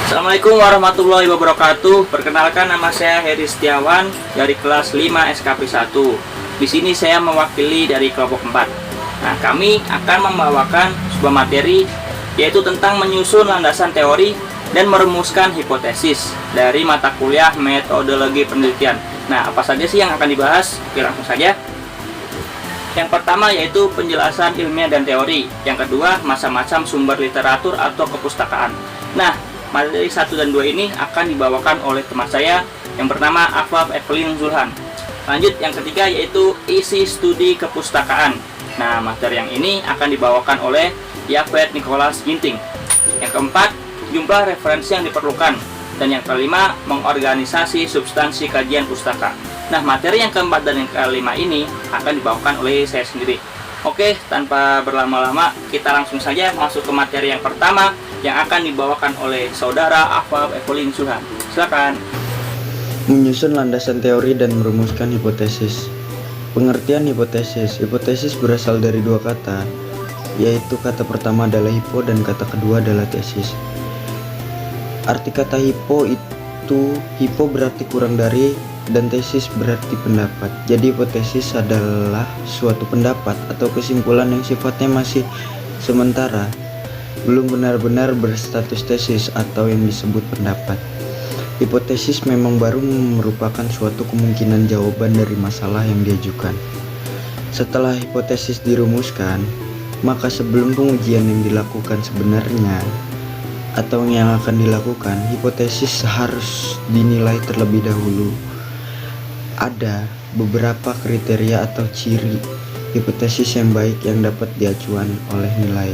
Assalamualaikum warahmatullahi wabarakatuh. Perkenalkan, nama saya Heri Setiawan dari kelas 5 SKP 1. Di sini saya mewakili dari kelompok 4. Nah, kami akan membawakan sebuah materi yaitu tentang menyusun landasan teori dan merumuskan hipotesis dari mata kuliah metodologi penelitian. Nah, apa saja sih yang akan dibahas? Oke, langsung saja. Yang pertama yaitu penjelasan ilmiah dan teori. Yang kedua, macam-macam sumber literatur atau kepustakaan. Nah, materi 1 dan 2 ini akan dibawakan oleh teman saya yang bernama Afaf Evelyn Zulhan. Lanjut, yang ketiga yaitu isi studi kepustakaan. Nah, materi yang ini akan dibawakan oleh Yafet Nicholas Ginting. Yang keempat, jumlah referensi yang diperlukan. Dan yang kelima, mengorganisasi substansi kajian pustaka. Nah, materi yang keempat dan yang kelima ini akan dibawakan oleh saya sendiri. Oke, tanpa berlama-lama, kita langsung saja masuk ke materi yang pertama yang akan dibawakan oleh saudara Afaf Evelyn Zulhan. Silakan. Menyusun landasan teori dan merumuskan hipotesis. Pengertian hipotesis. Hipotesis berasal dari dua kata, yaitu kata pertama adalah hipo dan kata kedua adalah tesis. Arti kata hipo berarti kurang dari, dan tesis berarti pendapat. Jadi hipotesis adalah suatu pendapat atau kesimpulan yang sifatnya masih sementara, belum benar-benar berstatus tesis atau yang disebut pendapat. Hipotesis memang baru merupakan suatu kemungkinan jawaban dari masalah yang diajukan. Setelah hipotesis dirumuskan, maka sebelum pengujian yang dilakukan sebenarnya atau yang akan dilakukan, hipotesis harus dinilai terlebih dahulu. Ada beberapa kriteria atau ciri hipotesis yang baik yang dapat diacuan oleh nilai.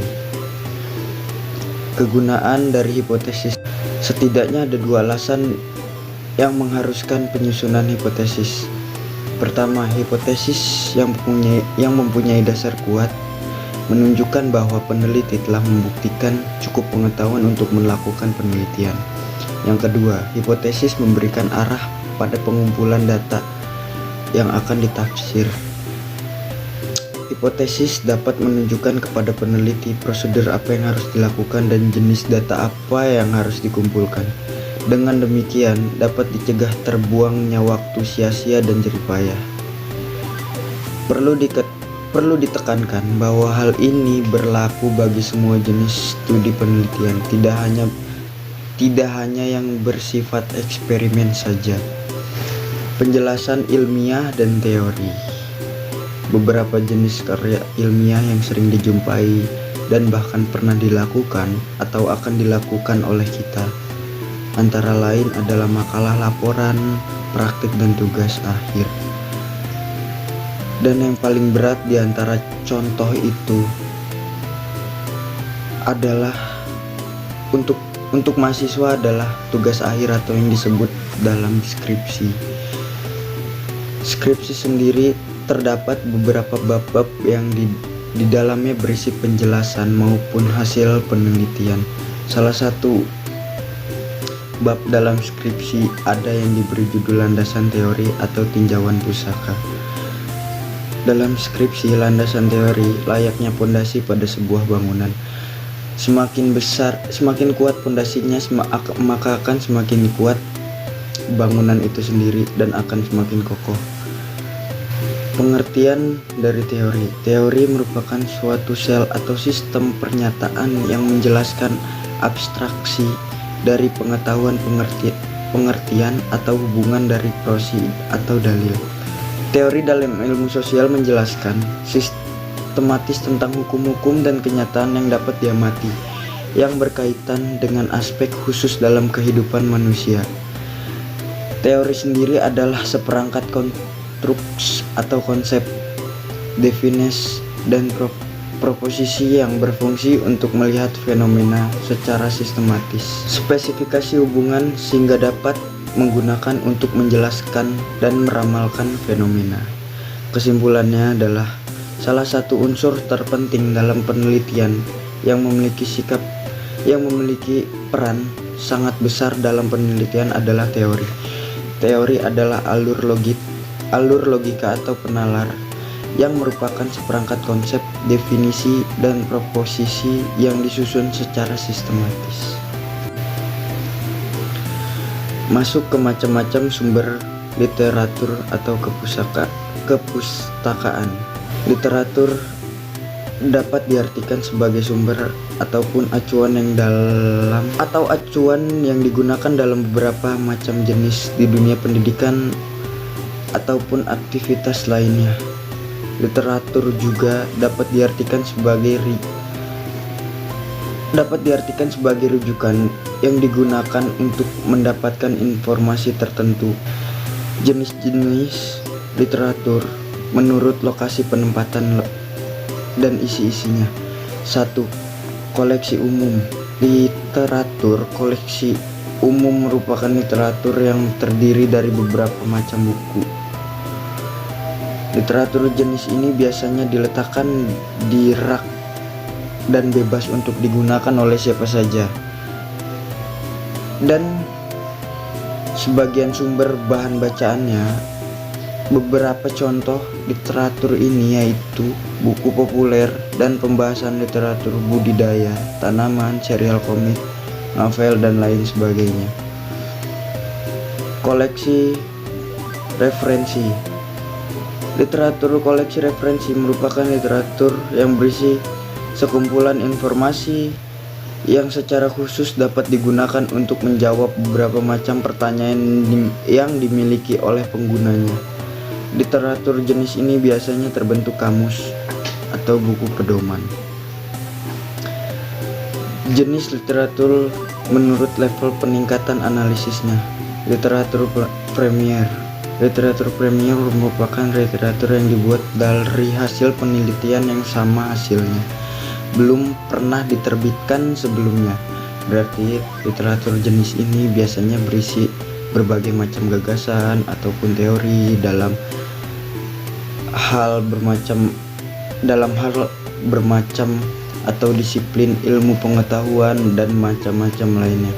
Kegunaan dari hipotesis. Setidaknya ada dua alasan yang mengharuskan penyusunan hipotesis. Pertama, hipotesis yang mempunyai dasar kuat menunjukkan bahwa peneliti telah membuktikan cukup pengetahuan untuk melakukan penelitian. Yang kedua, hipotesis memberikan arah pada pengumpulan data yang akan ditafsir. Hipotesis dapat menunjukkan kepada peneliti prosedur apa yang harus dilakukan dan jenis data apa yang harus dikumpulkan. Dengan demikian, dapat dicegah terbuangnya waktu sia-sia dan jerih payah. Perlu ditekankan bahwa hal ini berlaku bagi semua jenis studi penelitian, tidak hanya yang bersifat eksperimen saja. Penjelasan ilmiah dan teori. Beberapa jenis karya ilmiah yang sering dijumpai dan bahkan pernah dilakukan atau akan dilakukan oleh kita, antara lain adalah makalah, laporan, praktik, dan tugas akhir. Dan yang paling berat di antara contoh itu adalah untuk mahasiswa adalah tugas akhir atau yang disebut dalam skripsi. Skripsi sendiri terdapat beberapa bab-bab yang di dalamnya berisi penjelasan maupun hasil penelitian. Salah satu bab dalam skripsi ada yang diberi judul landasan teori atau tinjauan pusaka. Dalam skripsi, landasan teori layaknya pondasi pada sebuah bangunan. Semakin kuat pondasinya, maka akan semakin kuat bangunan itu sendiri dan akan semakin kokoh. Pengertian dari teori. Teori merupakan suatu sel atau sistem pernyataan yang menjelaskan abstraksi dari pengetahuan, pengertian atau hubungan dari prosi atau dalil. Teori dalam ilmu sosial menjelaskan sistematis tentang hukum-hukum dan kenyataan yang dapat diamati, yang berkaitan dengan aspek khusus dalam kehidupan manusia. Teori sendiri adalah seperangkat konstruksi atau konsep, definisi, dan proposisi yang berfungsi untuk melihat fenomena secara sistematis. Spesifikasi hubungan sehingga dapat menggunakan untuk menjelaskan dan meramalkan fenomena. Kesimpulannya adalah salah satu unsur terpenting dalam penelitian yang memiliki peran sangat besar dalam penelitian adalah teori. Teori adalah alur logika atau penalar yang merupakan seperangkat konsep, definisi, dan proposisi yang disusun secara sistematis. Masuk ke macam-macam sumber literatur atau kepustakaan. Literatur dapat diartikan sebagai sumber ataupun acuan yang digunakan dalam beberapa macam jenis di dunia pendidikan ataupun aktivitas lainnya. Literatur juga dapat diartikan sebagai rujukan yang digunakan untuk mendapatkan informasi tertentu. Jenis-jenis literatur menurut lokasi penempatan dan isi-isinya. 1. Koleksi umum. Literatur koleksi umum merupakan literatur yang terdiri dari beberapa macam buku. Literatur jenis ini biasanya diletakkan di rak dan bebas untuk digunakan oleh siapa saja. Dan sebagian sumber bahan bacaannya. Beberapa contoh literatur ini yaitu buku populer dan pembahasan literatur budidaya, tanaman, serial komik, novel, dan lain sebagainya. Koleksi referensi. Literatur koleksi referensi merupakan literatur yang berisi sekumpulan informasi yang secara khusus dapat digunakan untuk menjawab beberapa macam pertanyaan yang dimiliki oleh penggunanya. Literatur jenis ini biasanya terbentuk kamus atau buku pedoman. Jenis literatur menurut level peningkatan analisisnya. Literatur premier. Literatur premier merupakan literatur yang dibuat dari hasil penelitian yang sama hasilnya, belum pernah diterbitkan sebelumnya. Berarti literatur jenis ini biasanya berisi berbagai macam gagasan ataupun teori dalam hal bermacam atau disiplin ilmu pengetahuan dan macam-macam lainnya.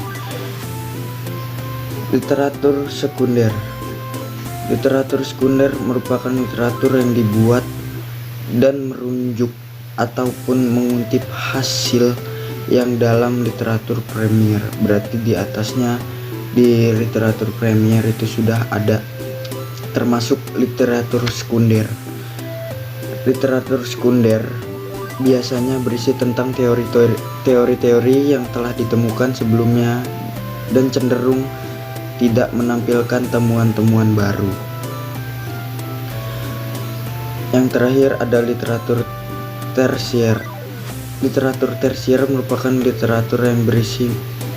Literatur sekunder. Literatur sekunder merupakan literatur yang dibuat dan merujuk ataupun mengutip hasil yang dalam literatur premier. Berarti di atasnya di literatur premier itu sudah ada termasuk literatur sekunder. Literatur sekunder biasanya berisi tentang teori-teori yang telah ditemukan sebelumnya dan cenderung tidak menampilkan temuan-temuan baru. Yang terakhir ada literatur tersier. Literatur tersier merupakan literatur yang berisi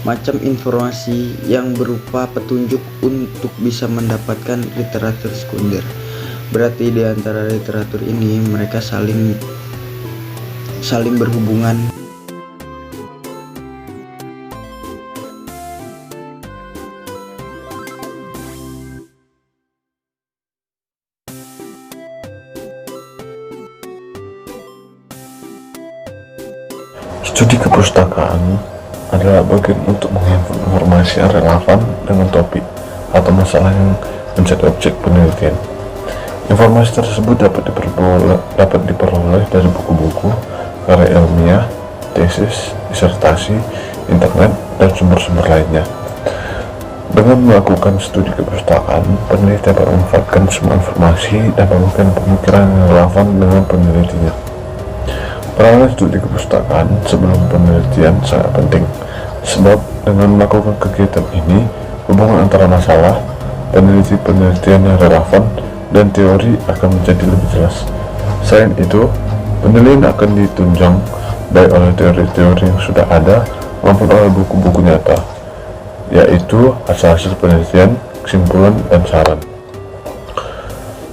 macam informasi yang berupa petunjuk untuk bisa mendapatkan literatur sekunder. Berarti di antara literatur ini mereka saling berhubungan. Studi kepustakaan adalah bagian untuk menghimpun informasi yang relevan dengan topik atau masalah yang menjadi objek penelitian. Informasi tersebut dapat diperoleh dari buku-buku, karya ilmiah, tesis, disertasi, internet, dan sumber-sumber lainnya. Dengan melakukan studi kepustakaan, peneliti dapat memanfaatkan semua informasi dan memberikan pemikiran yang relevan dengan penelitinya. Perangai studi kepustakaan sebelum penelitian sangat penting, sebab dengan melakukan kegiatan ini, hubungan antara masalah, penelitian yang relevan, dan teori akan menjadi lebih jelas. Selain itu, penelitian akan ditunjang baik oleh teori-teori yang sudah ada maupun oleh buku-buku nyata, yaitu hasil-hasil penelitian, kesimpulan, dan saran.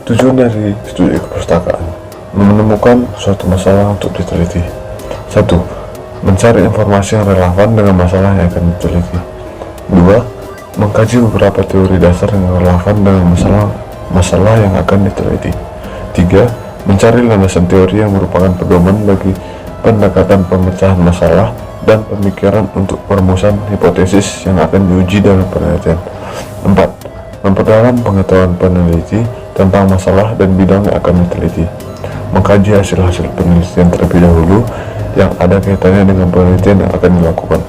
Tujuan dari studi kepustakaan: menemukan suatu masalah untuk diteliti. 1. Mencari informasi yang relevan dengan masalah yang akan diteliti. 2. Mengkaji beberapa teori dasar yang relevan dengan masalah yang akan diteliti. 3. Mencari landasan teori yang merupakan pedoman bagi pendekatan pemecahan masalah dan pemikiran untuk perumusan hipotesis yang akan diuji dalam penelitian. 4. Memperdalam pengetahuan peneliti tentang masalah dan bidang yang akan diteliti. Mengkaji hasil-hasil penelitian terlebih dahulu yang ada kaitannya dengan penelitian yang akan dilakukan.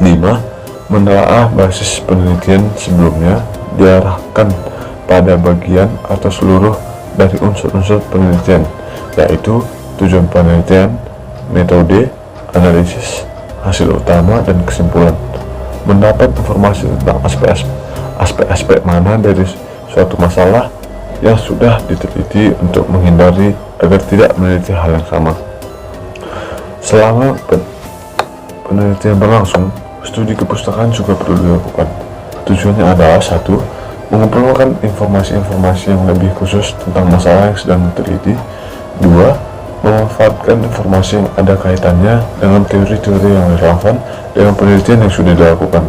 5. menelaah basis penelitian sebelumnya diarahkan pada bagian atau seluruh dari unsur-unsur penelitian, yaitu tujuan penelitian, metode, analisis, hasil utama, dan kesimpulan. Mendapat informasi tentang aspek-aspek mana dari suatu masalah yang sudah diteliti untuk menghindari agar tidak meneliti hal yang sama. Selama penelitian berlangsung, studi kepustakaan juga perlu dilakukan. Tujuannya adalah: 1. Mengumpulkan informasi-informasi yang lebih khusus tentang masalah yang sedang diteliti. 2. Memanfaatkan informasi yang ada kaitannya dengan teori-teori yang relevan dengan penelitian yang sudah dilakukan.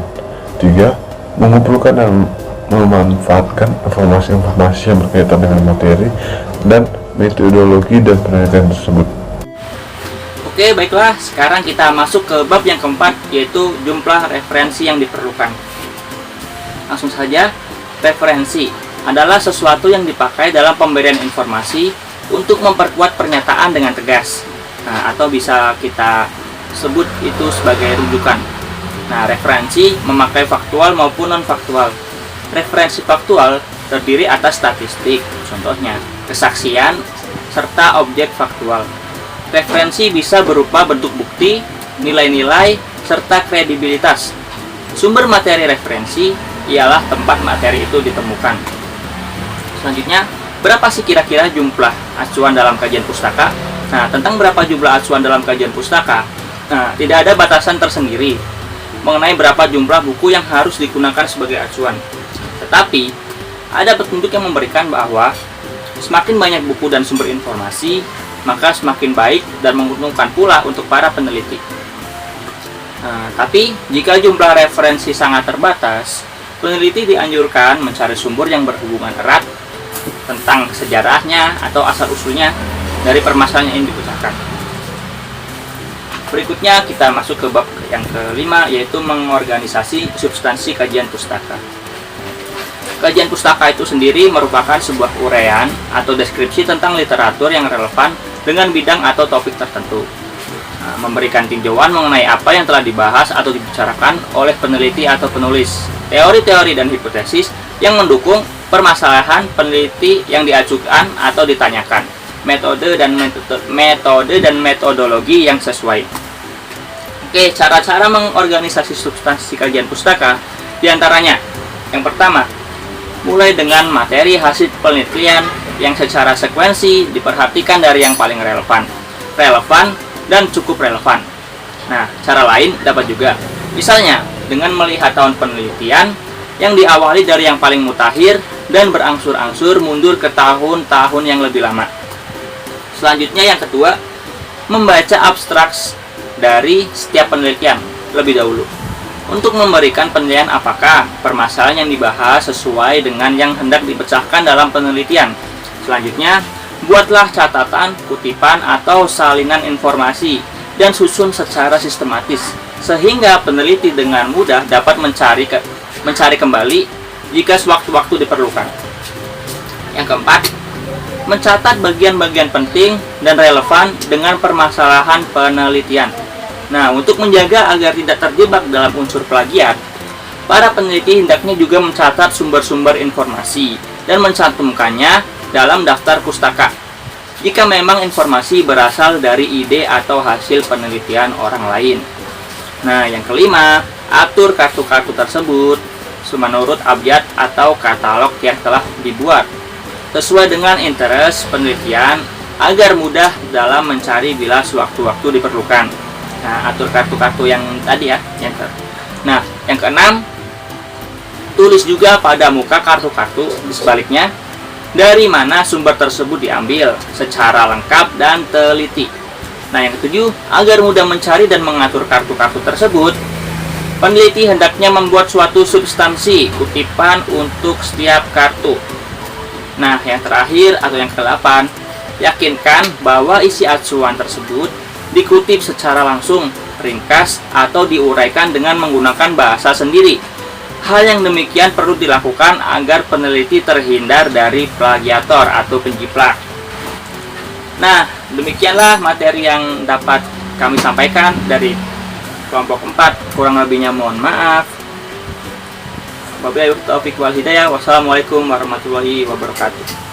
3. Mengumpulkan dan memanfaatkan informasi-informasi yang berkaitan dengan materi dan metodologi dan penelitian tersebut. Oke, baiklah, sekarang kita masuk ke bab yang keempat, yaitu jumlah referensi yang diperlukan. Langsung saja, referensi adalah sesuatu yang dipakai dalam pemberian informasi untuk memperkuat pernyataan dengan tegas. Atau bisa kita sebut itu sebagai rujukan. Referensi memakai faktual maupun non-faktual. Referensi faktual terdiri atas statistik, contohnya kesaksian, serta objek faktual. Referensi bisa berupa bentuk bukti, nilai-nilai, serta kredibilitas. Sumber materi referensi ialah tempat materi itu ditemukan. Selanjutnya, berapa sih kira-kira jumlah acuan dalam kajian pustaka? Tentang berapa jumlah acuan dalam kajian pustaka, tidak ada batasan tersendiri mengenai berapa jumlah buku yang harus digunakan sebagai acuan. Tetapi, ada petunjuk yang memberikan bahwa semakin banyak buku dan sumber informasi, maka semakin baik dan menguntungkan pula untuk para peneliti. Tapi, jika jumlah referensi sangat terbatas, peneliti dianjurkan mencari sumber yang berhubungan erat tentang sejarahnya atau asal-usulnya dari permasalahan yang dipecahkan. Berikutnya kita masuk ke bab yang kelima, yaitu mengorganisasi substansi kajian pustaka. Kajian pustaka itu sendiri merupakan sebuah uraian atau deskripsi tentang literatur yang relevan dengan bidang atau topik tertentu. Memberikan tinjauan mengenai apa yang telah dibahas atau dibicarakan oleh peneliti atau penulis, teori-teori dan hipotesis yang mendukung permasalahan peneliti yang diajukan atau ditanyakan, metode dan metodologi yang sesuai. Oke, cara-cara mengorganisasi substansi kajian pustaka diantaranya: yang pertama, mulai dengan materi hasil penelitian yang secara sekuensi diperhatikan dari yang paling relevan, dan cukup relevan. Cara lain dapat juga, misalnya dengan melihat tahun penelitian yang diawali dari yang paling mutakhir dan berangsur-angsur mundur ke tahun-tahun yang lebih lama. Selanjutnya, yang kedua, membaca abstrak dari setiap penelitian lebih dahulu untuk memberikan penilaian apakah permasalahan yang dibahas sesuai dengan yang hendak dipecahkan dalam penelitian. Selanjutnya, buatlah catatan, kutipan, atau salinan informasi dan susun secara sistematis sehingga peneliti dengan mudah dapat mencari kembali jika sewaktu-waktu diperlukan. Yang keempat, mencatat bagian-bagian penting dan relevan dengan permasalahan penelitian. Untuk menjaga agar tidak terjebak dalam unsur plagiat, para peneliti hendaknya juga mencatat sumber-sumber informasi dan mencantumkannya dalam daftar pustaka jika memang informasi berasal dari ide atau hasil penelitian orang lain. Yang kelima, atur kartu-kartu tersebut menurut abjad atau katalog yang telah dibuat sesuai dengan interest penelitian agar mudah dalam mencari bila sewaktu-waktu diperlukan. Atur kartu-kartu yang tadi ya. Yang keenam, tulis juga pada muka kartu-kartu di sebaliknya dari mana sumber tersebut diambil secara lengkap dan teliti. Yang ketujuh, agar mudah mencari dan mengatur kartu-kartu tersebut, peneliti hendaknya membuat suatu substansi kutipan untuk setiap kartu. Yang terakhir atau yang ke-8, yakinkan bahwa isi acuan tersebut dikutip secara langsung, ringkas, atau diuraikan dengan menggunakan bahasa sendiri. Hal yang demikian perlu dilakukan agar peneliti terhindar dari plagiator atau penjiplak. Demikianlah materi yang dapat kami sampaikan dari kelompok 4. Kurang lebihnya mohon maaf. Wabillahi taufiq wal hidayah. Wassalamualaikum warahmatullahi wabarakatuh.